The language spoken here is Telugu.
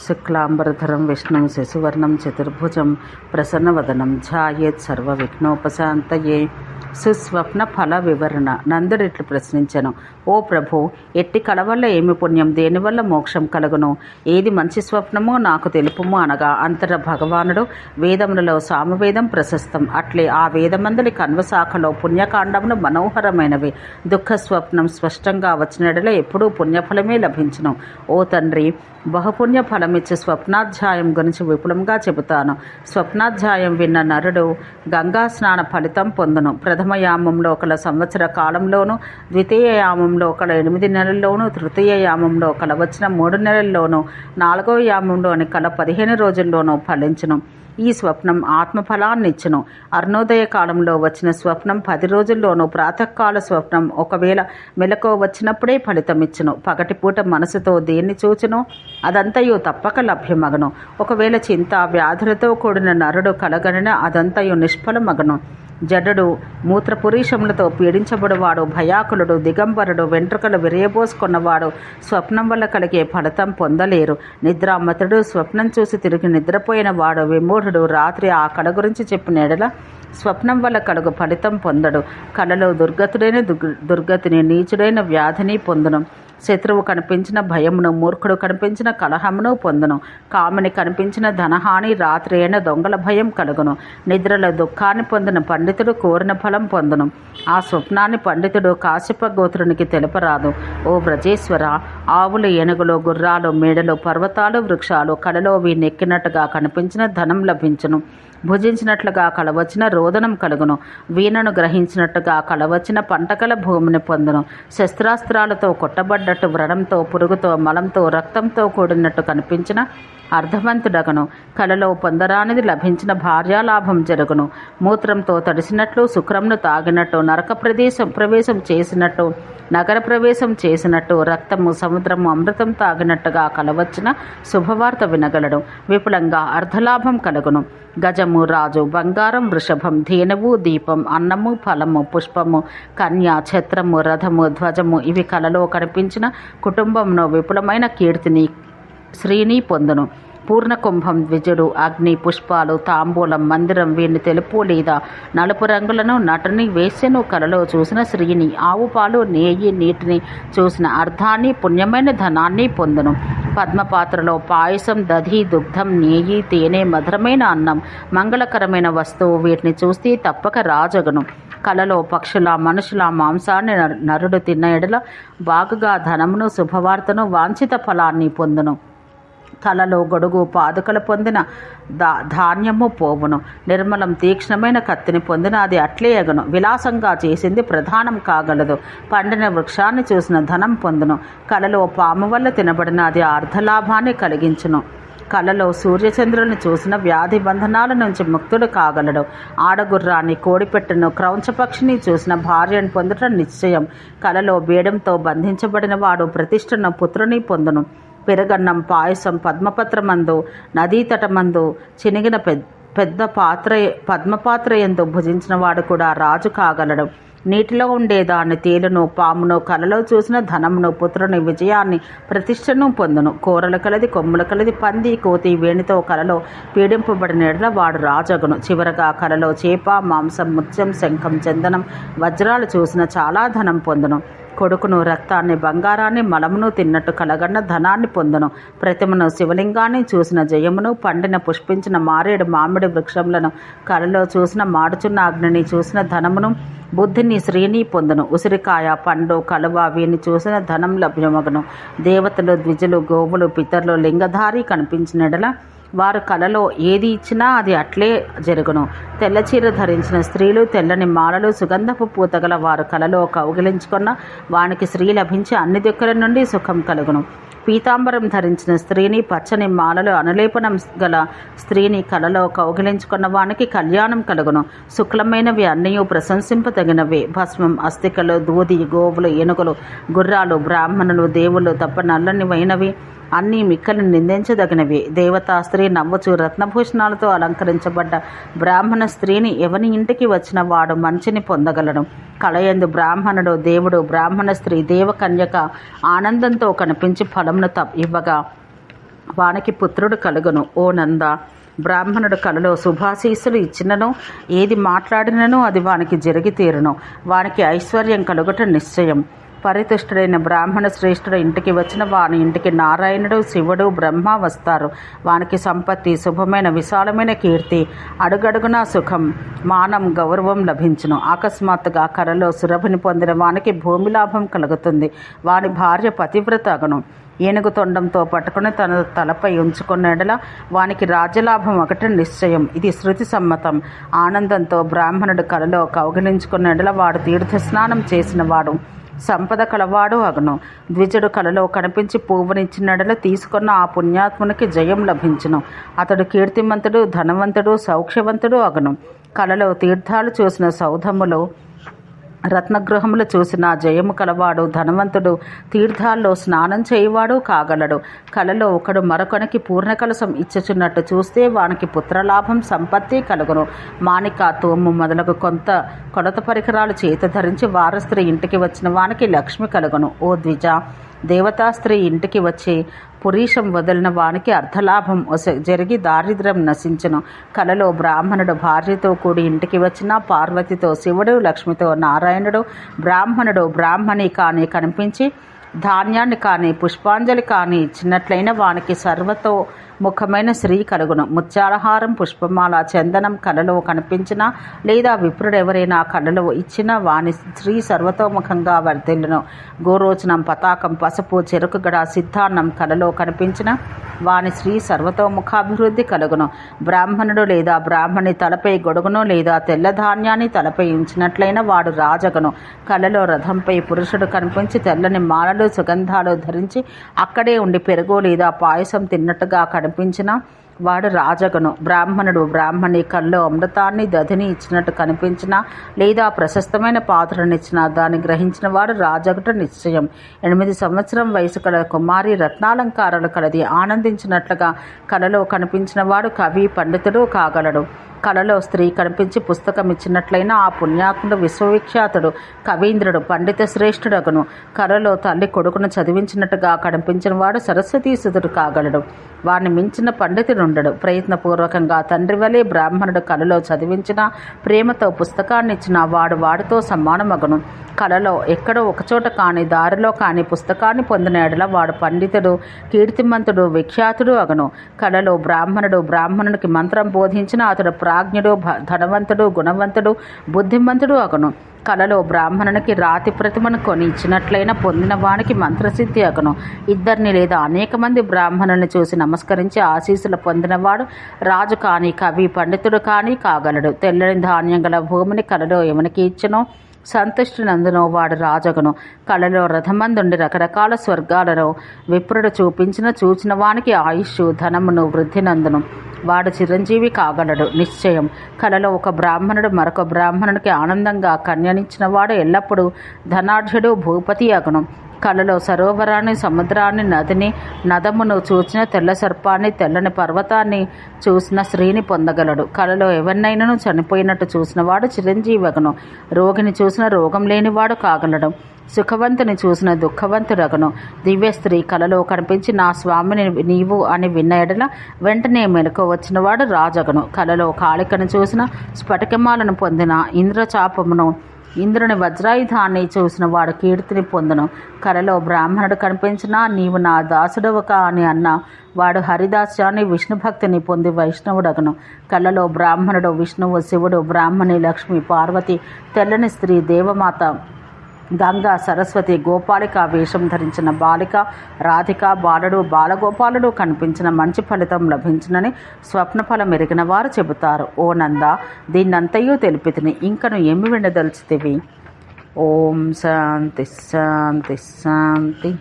శుక్లాంబరధరం విష్ణుం శశివర్ణం చతుర్భుజం ప్రసన్నవదనం ధ్యాయేత్ సర్వవిఘ్నోపశాంతయే. సుస్వప్న ఫల వివరణ. నందుడు ఇట్లు ప్రశ్నించెను, ఓ ప్రభు, ఎట్టి కల వల్ల ఏమి పుణ్యం, దేనివల్ల మోక్షం కలుగును, ఏది మంచి స్వప్నమో నాకు తెలుపుము అనగా అంతట భగవానుడు, వేదములలో సామవేదం ప్రశస్తం, అట్లే ఆ వేదమందలి కన్వశాఖలో పుణ్యకాండములు మనోహరమైనవి. దుఃఖ స్వప్నం స్పష్టంగా వచ్చినడలో ఎప్పుడూ పుణ్యఫలమే లభించును. ఓ తండ్రి, బహుపుణ్య ఫలమిచ్చే స్వప్నాధ్యాయం గురించి విపులంగా చెబుతాను. స్వప్నాధ్యాయం విన్న నరుడు గంగా స్నాన ఫలితం పొందును. ప్రథమ యామంలో కల సంవత్సర కాలంలోను, ద్వితీయ యామంలో కల 8 నెలల్లోనూ, తృతీయ యామంలో కల వచ్చిన 3 నెలల్లోనూ, 4వ యామంలోని కల 15 రోజుల్లోనూ ఫలించును. ఈ స్వప్నం ఆత్మఫలాన్నిచ్చును. అరుణోదయ కాలంలో వచ్చిన స్వప్నం 10 రోజుల్లోనూ, ప్రాతకాల స్వప్నం ఒకవేళ మెలకువ వచ్చినప్పుడే ఫలితమిచ్చును. పగటిపూట మనసుతో దేన్ని చూచునో అదంతయు తప్పక లభ్యమగను. ఒకవేళ చింత వ్యాధులతో కూడిన నరుడు కలగనిన అదంతయు నిష్ఫలమగను. జడుడు, మూత్రపురీషములతో పీడించబడువాడు, భయాకులుడు, దిగంబరుడు, వెంట్రుకలు విరియబోసుకున్నవాడు స్వప్నం వల్ల కలిగే ఫలితం పొందలేరు. నిద్రామతుడు, స్వప్నం చూసి తిరిగి నిద్రపోయిన వాడు, విమూఢుడు రాత్రి ఆ కళ గురించి చెప్పిన ఎడల స్వప్నం వల్ల కలుగు ఫలితం పొందడు. కలలో దుర్గతుడైన దుర్గతిని, నీచుడైన వ్యాధిని పొందును. శత్రువు కనిపించిన భయమును, మూర్ఖుడు కనిపించిన కలహమును పొందును. కామిని కనిపించిన ధనహాని, రాత్రి అయిన దొంగల భయం కలుగును. నిద్రలో దుఃఖాన్ని పొందిన పండితుడు కోరిన ఫలం పొందును. ఆ స్వప్నాన్ని పండితుడు కాశ్యప గోత్రునికి తెలుపరాదు. ఓ వ్రజేశ్వర, ఆవులు, ఏనుగులు, గుర్రాలు, మేడలు, పర్వతాలు, వృక్షాలు కలలో వీనెక్కినట్టుగా కనిపించిన ధనం లభించును. భుజించినట్లుగా కలవచ్చిన రోదనం కలుగును. వీణను గ్రహించినట్టుగా కలవచ్చిన పంటకల భూమిని పొందును. శస్త్రాస్త్రాలతో కొట్టబడ్డట్టు, వ్రణంతో, పురుగుతో, మలంతో, రక్తంతో కూడినట్టు కనిపించిన అర్ధవంతుడగను. కలలో పొందరానిది లభించిన భార్యాలాభం జరుగును. మూత్రంతో తడిసినట్లు, శుక్రంను తాగినట్టు, నరక ప్రవేశం చేసినట్టు, నగర ప్రవేశం చేసినట్టు, రక్తము, సముద్రము, అమృతం తాగినట్టుగా కలవచ్చిన శుభవార్త వినగలడు. విపులంగా అర్ధలాభం కలుగును. గజము, రాజు, బంగారం, వృషభం, ధేనువు, దీపం, అన్నము, ఫలము, పుష్పము, కన్య, ఛత్రము, రథము, ధ్వజము ఇవి కలలో కనిపించిన కుటుంబంలో విపులమైన కీర్తిని, శ్రీని పొందును. పూర్ణకుంభం, ద్విజుడు, అగ్ని, పుష్పాలు, తాంబూలం, మందిరం వీరిని తెలుపు లేదా నలుపు రంగులను, నటుని, వేశ్యను కలలో చూసిన శ్రీని, ఆవు పాలు, నేయి, నీటిని చూసిన అర్థాన్ని, పుణ్యమైన ధనాన్ని పొందును. పద్మపాత్రలో పాయసం, దధి, దుగ్ధం, నేయి, తేనె, మధురమైన అన్నం, మంగళకరమైన వస్తువు వీటిని చూస్తే తప్పక రాజగును. కలలో పక్షుల, మనుషుల మాంసాన్ని నరుడు తిన్న ఎడల బాగుగా ధనమును, శుభవార్తను, వాంఛిత ఫలాన్ని పొందును. కలలో గొడుగు, పాదుకలు పొందిన ధాన్యము పోవును. నిర్మలం, తీక్ష్ణమైన కత్తిని పొందిన అది అట్లే ఎగను. విలాసంగా చేసింది ప్రధానం కాగలదు. పండిన వృక్షాన్ని చూసిన ధనం పొందును. కలలో పాము వల్ల తినబడిన అది అర్ధలాభాన్ని కలిగించును. కలలో సూర్యచంద్రుల్ని చూసిన వ్యాధి బంధనాల నుంచి ముక్తుడు కాగలడు. ఆడగుర్రాన్ని, కోడిపెట్టను, క్రౌంచపక్షిని చూసిన భార్యను పొందటం నిశ్చయం. కలలో బేడంతో బంధించబడిన వాడు ప్రతిష్టను, పుత్రుని పొందును. పెరగన్నం, పాయసం, పద్మపత్రమందు, నదీతటమందు చినిగిన పద్మపాత్ర ఎందు భుజించిన వాడు కూడా రాజు కాగలడు. నీటిలో ఉండేదాన్ని, తేలును, పామును కలలో చూసిన ధనమును, పుత్రుని, విజయాన్ని, ప్రతిష్టను పొందును. కూరలు కలది, కొమ్ములు కలది, పంది, కోతి, వేణితో కలలో పీడింపబడిన ఎడల వాడు రాజగును. చివరగా కలలో చేప, మాంసం, ముత్యం, శంఖం, చందనం, వజ్రాలు చూసిన చాలా ధనం పొందును. కొడుకును, రక్తాన్ని, బంగారాన్ని, మలమును తిన్నట్టు కలగన్న ధనాన్ని పొందును. ప్రతిమను, శివలింగాన్ని చూసిన జయమును, పండిన పుష్పించిన మారేడు, మామిడి వృక్షములను కలలో చూసిన మాడుచున్న అగ్నిని చూసిన ధనమును, బుద్ధిని, శ్రీని పొందును. ఉసిరికాయ, పండు, కలువ వీని చూసిన ధనం లభ్యమగును. దేవతలు, ద్విజులు, గోవులు, పితరులు, లింగధారి కనిపించినడల వారు కలలో ఏది ఇచ్చినా అది అట్లే జరుగును. తెల్లచీర ధరించిన స్త్రీలు, తెల్లని మాలలు, సుగంధపు పూతగల వారు కలలో కౌగిలించుకున్న వానికి స్త్రీ లభించి అన్ని దిక్కుల నుండి సుఖం కలుగును. పీతాంబరం ధరించిన స్త్రీని, పచ్చని మాలలు, అనులేపనం గల స్త్రీని కలలో కౌగిలించుకున్న వానికి కళ్యాణం కలుగును. శుక్లమైనవి అన్నీ ప్రశంసింపదగినవే. భస్మం, అస్థికలు, దూది, గోవులు, ఏనుగులు, గుర్రాలు, బ్రాహ్మణులు, దేవుళ్ళు తప్ప నల్లనివైనవి అన్నీ మిక్కలు నిందించదగినవి. దేవతా స్త్రీ నవ్వుచు రత్నభూషణాలతో అలంకరించబడ్డ బ్రాహ్మణ స్త్రీని ఎవని ఇంటికి వచ్చిన వాడు మంచిని పొందగలడు. కళయందు బ్రాహ్మణుడు, దేవుడు, బ్రాహ్మణ స్త్రీ, దేవకన్యక ఆనందంతో కనిపించి ఫలమును ఇవ్వగా వానికి పుత్రుడు కలుగును. ఓ నంద, బ్రాహ్మణుడు కలలో శుభాశీస్సులు ఇచ్చినను ఏది మాట్లాడినను అది వానికి జరిగి తీరును. వానికి ఐశ్వర్యం కలుగుట నిశ్చయం. పరితుష్టుడైన బ్రాహ్మణ శ్రేష్ఠుడు ఇంటికి వచ్చిన వాని ఇంటికి నారాయణుడు, శివుడు, బ్రహ్మ వస్తారు. వానికి సంపత్తి, శుభమైన విశాలమైన కీర్తి, అడుగడుగునా సుఖం, మానం, గౌరవం లభించును. అకస్మాత్తుగా కలలో సురభిని పొందిన వానికి భూమి లాభం కలుగుతుంది. వాని భార్య పతివ్రత అగును. ఏనుగు తొండంతో పట్టుకుని తన తలపై ఉంచుకున్నడల వానికి రాజ్యలాభం ఒకటి నిశ్చయం. ఇది శృతి సమ్మతం. ఆనందంతో బ్రాహ్మణుడు కలలో కౌగిలించుకున్నడల వాడు తీర్థస్నానం చేసిన వాడు, సంపద కలవాడు అగును. ద్విజుడు కలలో కనిపించి పువ్వునిచ్చినడల తీసుకున్న ఆ పుణ్యాత్మునికి జయం లభించును. అతడు కీర్తిమంతుడు, ధనవంతుడు, సౌఖ్యవంతుడు అగును. కలలో తీర్థాలు చూసిన సౌధములు, రత్నగృహములు చూసిన జయము కలవాడు, ధనవంతుడు, తీర్థాల్లో స్నానం చేయువాడు కాగలడు. కలలో ఒకడు మరొకనికి పూర్ణకలసం ఇచ్చుచున్నట్టు చూస్తే వానికి పుత్రలాభం, సంపత్తి కలుగును. మాణిక, తోము మొదలగు కొలత పరికరాలు చేత ధరించి వారస్త్రీ ఇంటికి వచ్చిన వానికి లక్ష్మి కలుగును. ఓ ద్విజ, దేవతా స్త్రీ ఇంటికి వచ్చి పురీషం వదిలిన వానికి అర్ధలాభం జరిగి దారిద్ర్యం నశించును. కలలో బ్రాహ్మణుడు భార్యతో కూడి ఇంటికి వచ్చిన పార్వతితో, శివుడు, లక్ష్మితో, నారాయణుడు, బ్రాహ్మణుడు, బ్రాహ్మణి కానీ కనిపించి ధాన్యాన్ని కానీ పుష్పాంజలి కానీ ఇచ్చినట్లయిన వానికి సర్వతో ముఖమైన స్త్రీ కలుగును. ముత్యాలహారం, పుష్పమాల, చందనం కలలో కనిపించిన లేదా విప్రుడెవరైనా కలలో ఇచ్చిన వాని స్త్రీ సర్వతోముఖంగా వర్ధిల్లును. గోరోచనం, పతాకం, పసుపు, చెరుకుగడ, సిద్ధాన్నం కలలో కనిపించిన వాని స్త్రీ సర్వతోముఖాభివృద్ధి కలుగును. బ్రాహ్మణుడు లేదా బ్రాహ్మణి తలపై గొడుగును లేదా తెల్ల ధాన్యాన్ని తలపై ఉంచినట్లయిన వాడు రాజగును. కలలో రథంపై పురుషుడు కనిపించి తెల్లని మాలలు, సుగంధాలు ధరించి అక్కడే ఉండి పెరుగు లేదా పాయసం తిన్నట్టుగా కనిపించిన వాడు రాజగును. బ్రాహ్మణుడు బ్రాహ్మణి కల్లో అమృతాన్ని, దధిని ఇచ్చినట్టు కనిపించిన లేదా ప్రశస్తమైన పాత్రనిచ్చిన దాన్ని గ్రహించిన వాడు రాజగుట నిశ్చయం. 8 సంవత్సరం వయసు కల కుమారి రత్నాలంకారాలు కలది ఆనందించినట్లుగా కలలో కనిపించిన వాడు కవి, పండితుడు కాగలడు. కలలో స్త్రీ కనిపించి పుస్తకం ఇచ్చినట్లయినా ఆ పుణ్యాత్ముడు విశ్వవిఖ్యాతుడు, కవీంద్రుడు, పండిత శ్రేష్ఠుడగును. కలలో తల్లి కొడుకును చదివించినట్టుగా కనిపించిన వాడు సరస్వతీసుతుడు కాగలడు. వారిని మించిన పండితుడుండడు. ప్రయత్నపూర్వకంగా తండ్రి వలె బ్రాహ్మణుడు కలలో చదివించిన, ప్రేమతో పుస్తకాన్ని ఇచ్చిన వాడు వాడితో సమానమగును. కలలో ఎక్కడో ఒకచోట కానీ దారిలో కానీ పుస్తకాన్ని పొందిన ఎడల వాడు పండితుడు, కీర్తిమంతుడు, విఖ్యాతుడు అగును. కలలో బ్రాహ్మణుడు బ్రాహ్మణునికి మంత్రం బోధించిన అతడు ప్రాజ్ఞుడు, ధనవంతుడు, గుణవంతుడు, బుద్ధిమంతుడు అగును. కలలో బ్రాహ్మణునికి రాతి ప్రతిమను కొని ఇచ్చినట్లయినా పొందిన వానికి మంత్రసిద్ధి అగును. 2 లేదా అనేక మంది బ్రాహ్మణుని చూసి నమస్కరించి ఆశీస్సులు పొందినవాడు రాజు కానీ కవి, పండితుడు కానీ కాగలడు. తెల్లని ధాన్యం గల భూమిని కలలో ఎవనికి ఇచ్చునో సంతుష్టినందునో వాడు రాజగును. కళలో రథమందుండి రకరకాల స్వర్గాలలో విప్రుడు చూచిన వానికి ఆయుష్, ధనమును వృద్ధినందును వాడు చిరంజీవి కాగలడు నిశ్చయం. కలలో ఒక బ్రాహ్మణుడు మరొక బ్రాహ్మణునికి ఆనందంగా కన్యనిచ్చిన వాడు ఎల్లప్పుడూ ధనాఢ్యుడు, భూపతి అగును. కలలో సరోవరాన్ని, సముద్రాన్ని, నదిని, నదమును చూచిన, తెల్ల సర్పాన్ని, తెల్లని పర్వతాన్ని చూసిన స్త్రీని పొందగలడు. కలలో ఎవరినైనాను చనిపోయినట్టు చూసిన వాడు చిరంజీవగును. రోగిని చూసిన రోగం లేనివాడు కాగలడు. సుఖవంతుని చూసిన దుఃఖవంతుడగును. దివ్య స్త్రీ కలలో కనిపించి నా స్వామిని నీవు అని విన్న ఎడల వెంటనే మెలకు వచ్చినవాడు రాజగును. కలలో కాళికను చూసిన, స్ఫటికమాలను పొందిన, ఇంద్రచాపమును, ఇంద్రుని వజ్రాయుధాన్ని చూసిన వాడు కీర్తిని పొందును. కలలో బ్రాహ్మణుడు కనిపించినా నీవు నా దాసుడవక అని అన్న వాడు హరిదాస్యాన్ని, విష్ణుభక్తిని పొంది వైష్ణవుడగును. కలలో బ్రాహ్మణుడు విష్ణువు, శివుడు, బ్రాహ్మణి, లక్ష్మి, పార్వతి, తెల్లని స్త్రీ, దేవమాత, గంగా, సరస్వతి, గోపాలిక వేషం ధరించిన బాలిక, రాధిక, బాలుడు, బాలగోపాలుడు కనిపించిన మంచి ఫలితం లభించునని స్వప్నఫలం ఎరిగిన వారు చెబుతారు. ఓ నంద, దీన్నంతయూ తెలిపితిని, ఇంకను ఏమి వినదలుచుతివి? ఓం శాంతి శాంతి శాంతి.